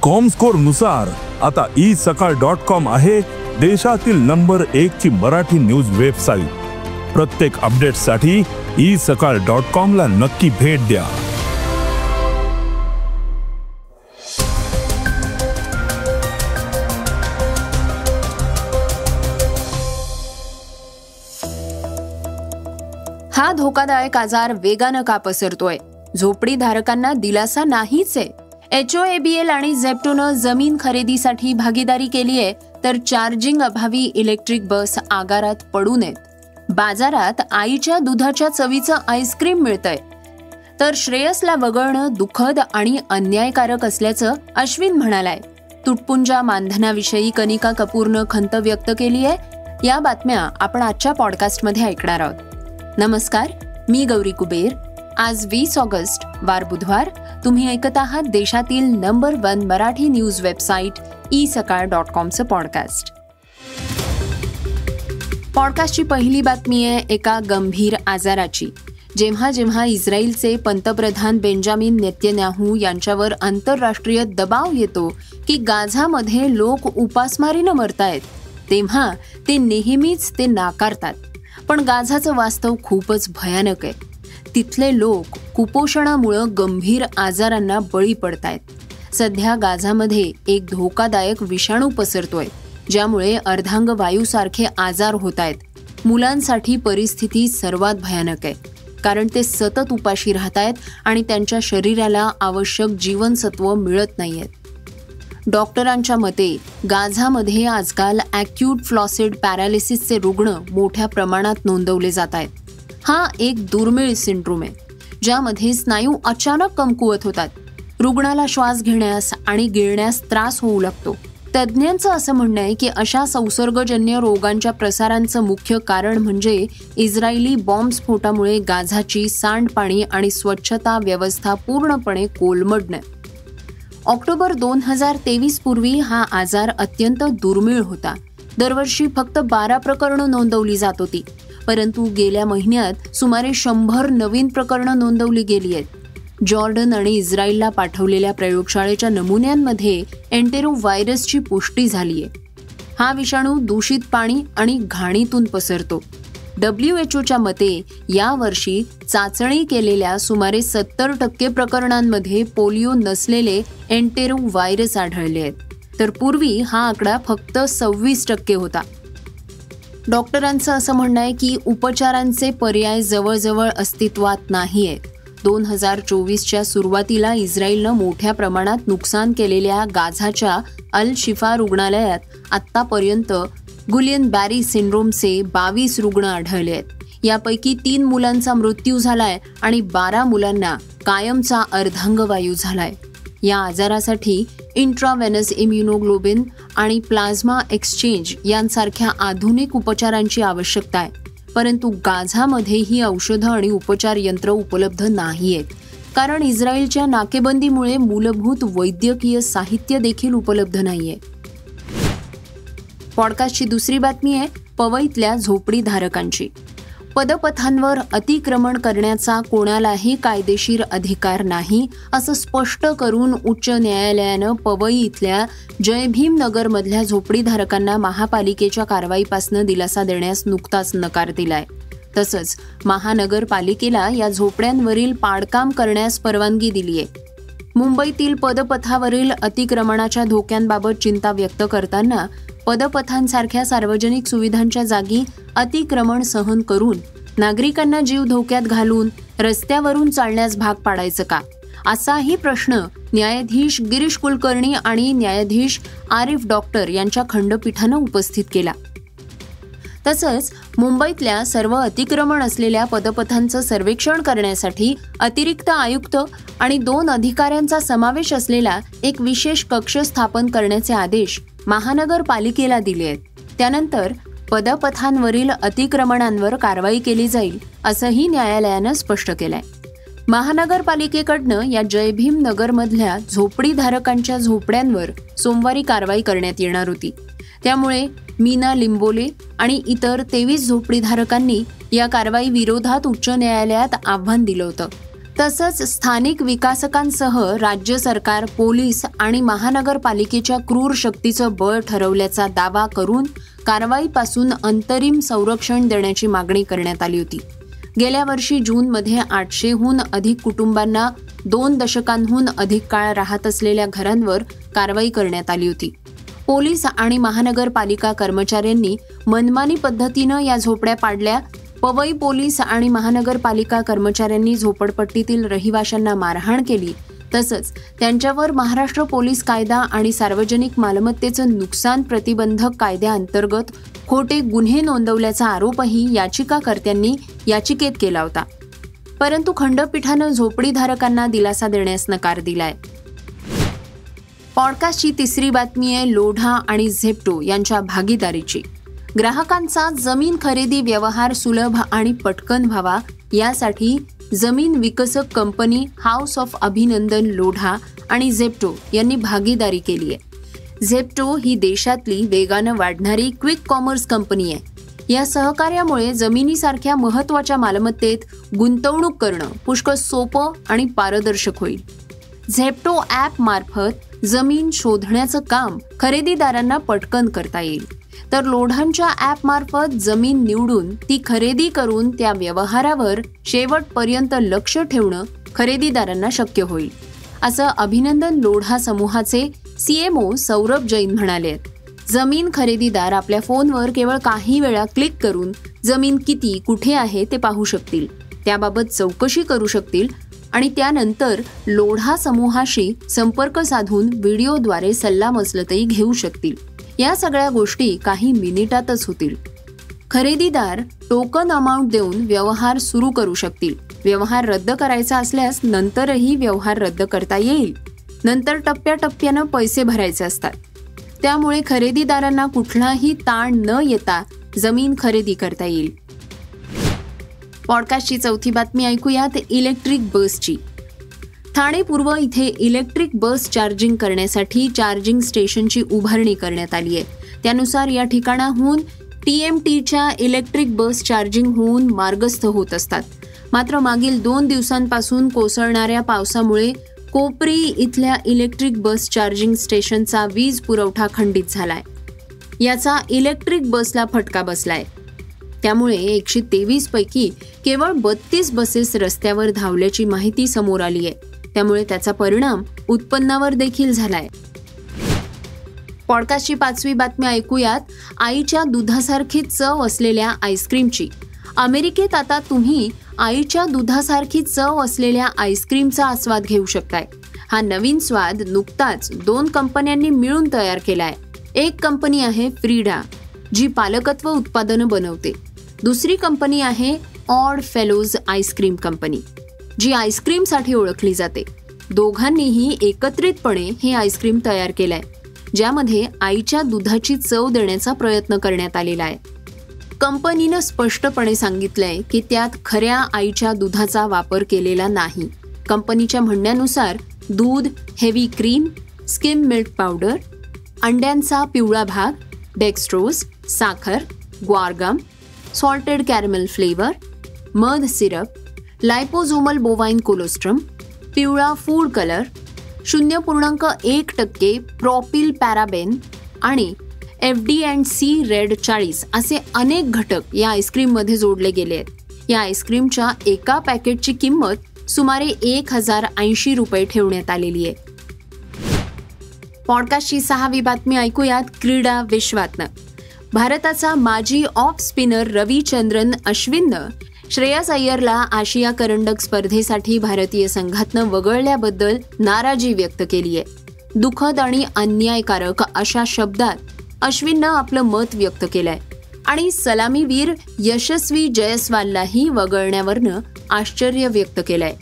Comscore नुसार आता isakal.com आहे देशातील नंबर 1 ची मराठी न्यूज वेबसाईट। प्रत्येक अपडेटसाठी isakal.com ला नक्की भेट द्या। हा धोकादायक आजार वेगानं का पसरतोय? झोपडी धारकांना दिलासा नाहीच आहे। HOABL आणि झेप्टोनं जमीन खरेदीसाठी भागीदारी केली आहे, तर चार्जिंग अभावी इलेक्ट्रिक बस आगारात पडू नयेत। बाजारात आईच्या दुधाच्या चवीचं आईस्क्रीम मिळतंय, तर श्रेयसला वगळणं दुःखद आणि अन्यायकारक असल्याचं अश्विन म्हणालाय। तुटपुंजा मानधनाविषयी कनिका कपूरनं खंत व्यक्त केली आहे। या बातम्या आपण आजच्या पॉडकास्टमध्ये ऐकणार आहोत। नमस्कार, मी गौरी कुबेर। आज 20 ऑगस्ट वार बुधवार। तुम्ही ऐकत आहात देशातील number 1 Marathi news website isakal.com चं पॉडकास्ट। पॉडकास्टची पहिली बातमी आहे एका गंभीर आजाराची। जेव्हा इस्रायलचे पंतप्रधान बेंजामिन नेतन्याहू यांच्यावर आंतरराष्ट्रीय दबाव येतो की गाझामध्ये लोक उपासमारीनं मरतायत, तेव्हा ते नेहमीच ते नाकारतात। पण गाझाचं वास्तव खूपच भयानक आहे। तिथले लोक कुपोषणामुळे गंभीर आजारांना बळी पडतायत। सध्या गाझामध्ये एक धोकादायक विषाणू पसरतोय, ज्यामुळे अर्धांगवायूसारखे आजार होत आहेत। मुलांसाठी परिस्थिती सर्वात भयानक आहे, कारण ते सतत उपाशी राहतायत आणि त्यांच्या शरीराला आवश्यक जीवनसत्व मिळत नाहीयेत। डॉक्टरांच्या मते गाझामध्ये आजकाल ॲक्यूट फ्लॉसिड पॅरालिसिसचे रुग्ण मोठ्या प्रमाणात नोंदवले जात आहेत। हा एक दुर्मिळ सिंड्रोम आहे, ज्यामध्ये स्नायू अचानक कमकुवत होतात। रुग्णाला श्वास घेण्यास आणि गिळण्यास त्रास होऊ लागतो। तज्ज्ञांचं असं म्हणणं आहे की अशा संसर्गजन्य रोगांच्या प्रसारांचं मुख्य कारण म्हणजे इस्रायली बॉम्बस्फोटामुळे गाझाची सांडपाणी आणि स्वच्छता व्यवस्था पूर्णपणे कोलमडणं। ऑक्टोबर 2023 पूर्वी हा आजार अत्यंत दुर्मिळ होता। दरवर्षी फक्त 12 प्रकरणं नोंदवली जात होती, परंतु गेल्या महिन्यात सुमारे 100 नवीन प्रकरणं नोंदवली गेली आहेत। जॉर्डन आणि इस्रायलला पाठवलेल्या प्रयोगशाळेच्या नमुन्यांमध्ये एंटेरो व्हायरसची पुष्टी झाली आहे। हा विषाणू दूषित पाणी आणि घाणीतून पसरतो। WHOच्या मते यावर्षी चाचणी केलेल्या सुमारे 70% प्रकरणांमध्ये पोलिओ नसलेले एंटेरो व्हायरस आढळले आहेत, तर पूर्वी हा आकडा फक्त 26% होता। डॉक्टरांचं असं म्हणणं आहे की उपचारांचे पर्याय जवळजवळ अस्तित्वात नाहीये। 2024च्या सुरुवातीला इस्रायलनं मोठ्या प्रमाणात नुकसान केलेल्या गाझाच्या अल शिफा रुग्णालयात आतापर्यंत गुलियन बॅरी सिंड्रोमचे 22 रुग्ण आढळले आहेत। यापैकी 3 मुलांचा मृत्यू झालाय आणि 12 मुलांना कायमचा अर्धांगवायू झालाय। या आजारासाठी इंट्राव्हेनस इम्युनोग्लोबिन आणि प्लाझ्मा एक्सचेंज यांसारख्या आधुनिक उपचारांची आवश्यकता आहे, परंतु गाझामध्ये ही औषधं आणि उपचार यंत्र उपलब्ध नाहीयेत, कारण इस्रायलच्या नाकेबंदीमुळे मूलभूत वैद्यकीय साहित्य देखील उपलब्ध नाहीये। पॉडकास्टची दुसरी बातमी आहे पवईतल्या झोपडी धारकांची। पदपथांवर अतिक्रमण करण्याचा कोणालाही कायदेशीर अधिकार नाही, असं स्पष्ट करून उच्च न्यायालयानं पवई इथल्या जयभीम नगरमधल्या झोपडीधारकांना महापालिकेच्या कारवाईपासून दिलासा देण्यास नुकताच नकार दिलाय। तसंच महानगरपालिकेला या झोपड्यांवरील पाडकाम करण्यास परवानगी दिलीय। मुंबईतील पदपथावरील अतिक्रमणाच्या धोक्यांबाबत चिंता व्यक्त करताना पदपथांसारख्या सार्वजनिक सुविधांच्या जागी अतिक्रमण सहन करून नागरिकांना जीव धोक्यात घालून रस्त्यावरून चालण्यास भाग पाडायचं का, असाही प्रश्न न्यायाधीश गिरीश कुलकर्णी आणि न्यायाधीश आरिफ डॉक्टर यांच्या खंडपीठानं उपस्थित केला। तसंच मुंबईतल्या सर्व अतिक्रमण असलेल्या पदपथांचं सर्वेक्षण करण्यासाठी अतिरिक्त आयुक्त आणि 2 अधिकाऱ्यांचा समावेश असलेला एक विशेष कक्ष स्थापन करण्याचे आदेश महानगरपालिकेला दिले आहेत। त्यानंतर पदपथांवरील अतिक्रमणांवर कारवाई केली जाईल, असंही न्यायालयानं स्पष्ट केलंय। महानगरपालिकेकडनं या जयभीम नगरमधल्या झोपडीधारकांच्या झोपड्यांवर सोमवारी कारवाई करण्यात येणार होती। त्यामुळे मीना लिंबोले आणि इतर 23 झोपडीधारकांनी या कारवाई विरोधात उच्च न्यायालयात आव्हान दिलं होतं। तसंच स्थानिक विकासकांसह राज्य सरकार, पोलीस आणि महानगरपालिकेच्या क्रूर शक्तीचं बळ ठरवल्याचा दावा करून कारवाईपासून अंतरिम संरक्षण देण्याची मागणी करण्यात आली होती. गेल्या वर्षी जूनमध्ये 800हून अधिक कुटुंबांना 2 दशकांहून अधिक काळ राहत असलेल्या घरांवर कारवाई करण्यात आली होती. पोलीस आणि महानगरपालिका कर्मचाऱ्यांनी मनमानी पद्धतीनं या झोपड्या पाडल्या. पवई पोलीस आणि महानगरपालिका कर्मचाऱ्यांनी झोपडपट्टीतील रहिवाशांना मारहाण केली. तसंच त्यांच्यावर महाराष्ट्र पोलीस कायदा आणि सार्वजनिक मालमत्तेचं नुकसान प्रतिबंधक कायद्याअंतर्गत खोटे गुन्हे नोंदवल्याचा आरोपही याचिकाकर्त्यांनी याचिकेत केला होता. परंतु खंडपीठानं झोपडीधारकांना दिलासा देण्यास नकार दिलाय. पॉडकास्टची तिसरी बातमी आहे लोढा आणि झेप्टो यांच्या भागीदारीची. ग्राहकांचा जमीन खरेदी व्यवहार सुलभ आणि पटकन व्हावा यासाठी जमीन विकसक कंपनी हाऊस ऑफ अभिनंदन लोढा आणि झेप्टो यांनी भागीदारी केली आहे. झेप्टो ही देशातली वेगानं वाढणारी क्विक कॉमर्स कंपनी आहे. या सहकार्यामुळे जमिनीसारख्या महत्त्वाच्या मालमत्तेत गुंतवणूक करणं पुष्कळ सोपं आणि पारदर्शक होईल. झेप्टो ॲप मार्फत जमीन शोधण्याचं काम खरेदीदारांना पटकन करता येईल, तर लोढांच्या ॲप मार्फत जमीन निवडून ती खरेदी करून त्या व्यवहारावर शेवटपर्यंत लक्ष ठेवणं खरेदीदारांना शक्य होईल, असं अभिनंदन लोढा समूहाचे CMO सौरभ जैन म्हणाले. जमीन खरेदीदार आपल्या फोनवर केवळ काही वेळा क्लिक करून जमीन किती, कुठे आहे ते पाहू शकतील, त्याबाबत चौकशी करू शकतील आणि त्यानंतर लोढा समूहाशी संपर्क साधून व्हिडिओद्वारे सल्लामसलतही घेऊ शकतील. या सगळ्या गोष्टी काही मिनिटातच होतील. खरेदीदार टोकन अमाउंट देऊन व्यवहार सुरू करू शकतील. व्यवहार रद्द करायचा असल्यास नंतरही व्यवहार रद्द करता येईल. नंतर टप्प्याटप्प्यानं पैसे भरायचे असतात. त्यामुळे खरेदीदारांना कुठलाही ताण न येता जमीन खरेदी करता येईल. पॉडकास्टची चौथी बातमी ऐकूयात इलेक्ट्रिक बसची. ठाणे पूर्व इथे इलेक्ट्रिक बस चार्जिंग करण्यासाठी चार्जिंग स्टेशनची उभारणी करण्यात आली आहे. त्यानुसार या ठिकाणाहून TMTच्या इलेक्ट्रिक बस चार्जिंग होऊन मार्गस्थ होत असतात. मात्र मागील 2 दिवसांपासून कोसळणाऱ्या पावसामुळे कोपरी इथल्या इलेक्ट्रिक बस चार्जिंग स्टेशनचा वीज पुरवठा खंडित झालाय. याचा इलेक्ट्रिक बसला फटका बसलाय. त्यामुळे 123 पैकी केवळ 32 बसेस रस्त्यावर धावल्याची माहिती समोर आली आहे. त्यामुळे त्याचा परिणाम उत्पन्नावर देखील झालाय. पॉडकास्टची 5वी बातमी ऐकूयात आईच्या दुधासारखी चव असलेल्या आईस्क्रीमची. अमेरिकेत आता तुम्ही आईच्या दुधासारखी चव असलेल्या आईस्क्रीमचा आस्वाद घेऊ शकताय. हा नवीन स्वाद नुकताच 2 कंपन्यांनी मिळून तयार केलाय. एक कंपनी आहे फ्रीडा, जी पालकत्व उत्पादनं बनवते. दुसरी कंपनी आहे ऑड फेलोज आईस्क्रीम कंपनी, जी आईस्क्रीमसाठी ओळखली जाते. दोघांनीही एकत्रितपणे हे आईस्क्रीम तयार केलंय, ज्यामध्ये आईच्या दुधाची चव देण्याचा प्रयत्न करण्यात आलेला आहे. कंपनीनं स्पष्टपणे सांगितलंय की त्यात खऱ्या आईच्या दुधाचा वापर केलेला नाही. कंपनीच्या म्हणण्यानुसार दूध, heavy cream, skim milk powder, अंड्यांचा पिवळा भाग, डेक्स्ट्रोज, साखर, ग्वारगम, सॉल्टेड कॅरमेल फ्लेवर, मध सिरप, लायपोझोमल बोवाईन कोलोस्ट्रम, पिवळा फूड कलर, 0.1% प्रॉपिल पॅराबेन आणि FD&C रेड 40 असे अनेक घटक या आईस्क्रीममध्ये जोडले गेले आहेत. या आईस्क्रीमच्या एका पॅकेटची किंमत सुमारे 1080 रुपये ठेवण्यात आलेली आहे. पॉडकास्टची 6वी बातमी ऐकूयात क्रीडा विश्वातनं. भारताचा माजी ऑफ स्पिनर रविचंद्रन अश्विननं श्रेयस अय्यरला आशिया करंडक स्पर्धेसाठी भारतीय संघातनं वगळल्याबद्दल नाराजी व्यक्त केली आहे. दुःखद आणि अन्यायकारक अशा शब्दात अश्विननं आपलं मत व्यक्त केलंय आणि सलामीवीर यशस्वी जयस्वाललाही वगळण्यावरनं आश्चर्य व्यक्त केलंय.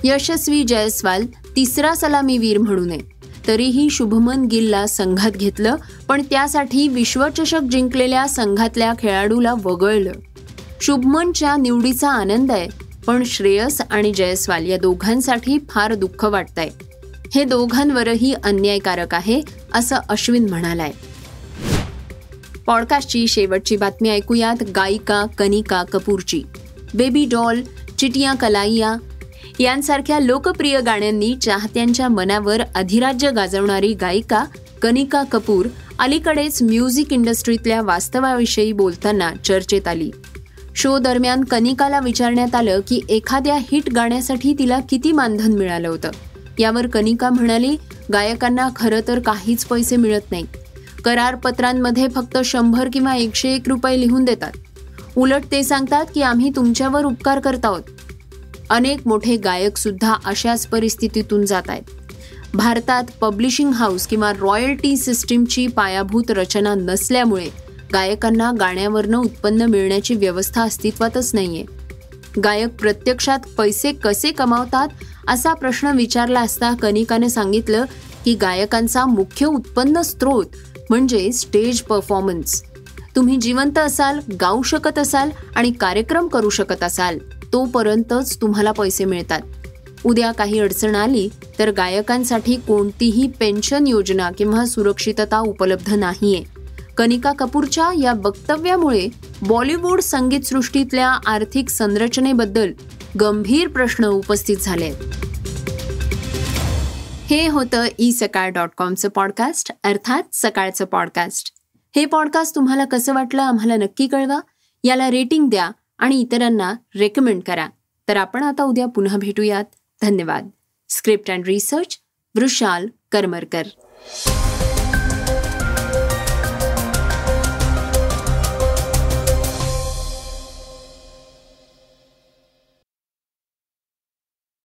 यशस्वी जयस्वाल 3रा सलामीवीर म्हणून आहे. तरीही शुभमन गिलला संघात घेतलं, पण त्यासाठी विश्वचषक जिंकलेल्या संघातल्या खेळाडूला वगळलं. शुभमनच्या निवडीचा आनंद आहे, पण श्रेयस आणि जयस्वाल या दोघांसाठी फार दुःख वाटतंय. हे दोघांवरही अन्यायकारक आहे, असं अश्विन म्हणालाय. पॉडकास्टची शेवटची बातमी ऐकूयात गायिका कनिका कपूरची. बेबी डॉल, चिटिया कलाइया यांसारख्या लोकप्रिय गाण्यांनी चाहत्यांच्या मनावर अधिराज्य गाजवणारी गायिका कनिका कपूर अलीकडेच म्युझिक इंडस्ट्रीतल्या वास्तवाविषयी बोलताना चर्चेत आली. शो दरम्यान कनिकाला विचारण्यात आलं की एखाद्या हिट गाण्यासाठी तिला किती मानधन मिळालं होतं. यावर कनिका म्हणाली, गायकांना खरं तर काहीच पैसे मिळत नाहीत. करारपत्रांमध्ये फक्त 100 किंवा 101 रुपये लिहून देतात. उलट ते सांगतात की आम्ही तुमच्यावर उपकार करत आहोत. अनेक मोठे गायक सुद्धा अशाच परिस्थितीतून जात आहेत. भारतात पब्लिशिंग हाऊस किंवा रॉयल्टी सिस्टीमची पायाभूत रचना नसल्यामुळे गायकांना गाण्यावरनं उत्पन्न मिळण्याची व्यवस्था अस्तित्वातच नाहीये. गायक प्रत्यक्षात पैसे कसे कमावतात असा प्रश्न विचारला असता कनिकाने सांगितलं की गायकांचा मुख्य उत्पन्न स्रोत म्हणजे स्टेज परफॉर्मन्स. तुम्ही जिवंत असाल, गाऊ शकत असाल आणि कार्यक्रम करू शकत असाल तोपर्यंतच तुम्हाला पैसे मिळतात. उद्या काही अडचण आली तर गायकांसाठी कोणतीही पेन्शन योजना किंवा सुरक्षितता उपलब्ध नाहीये. कनिका कपूरच्या या वक्तव्यामुळे बॉलिवूड संगीतसृष्टीतल्या आर्थिक संरचनेबद्दल गंभीर प्रश्न उपस्थित झाले. हे होतं isakal.comचं पॉडकास्ट, अर्थात सकाळचं पॉडकास्ट. हे पॉडकास्ट तुम्हाला कसं वाटलं आम्हाला नक्की कळवा. याला रेटिंग द्या आणि इतरांना रेकमेंड करा. तर आपण आता उद्या पुन्हा भेटूयात. धन्यवाद. Script and research Vrushal Karmarkar.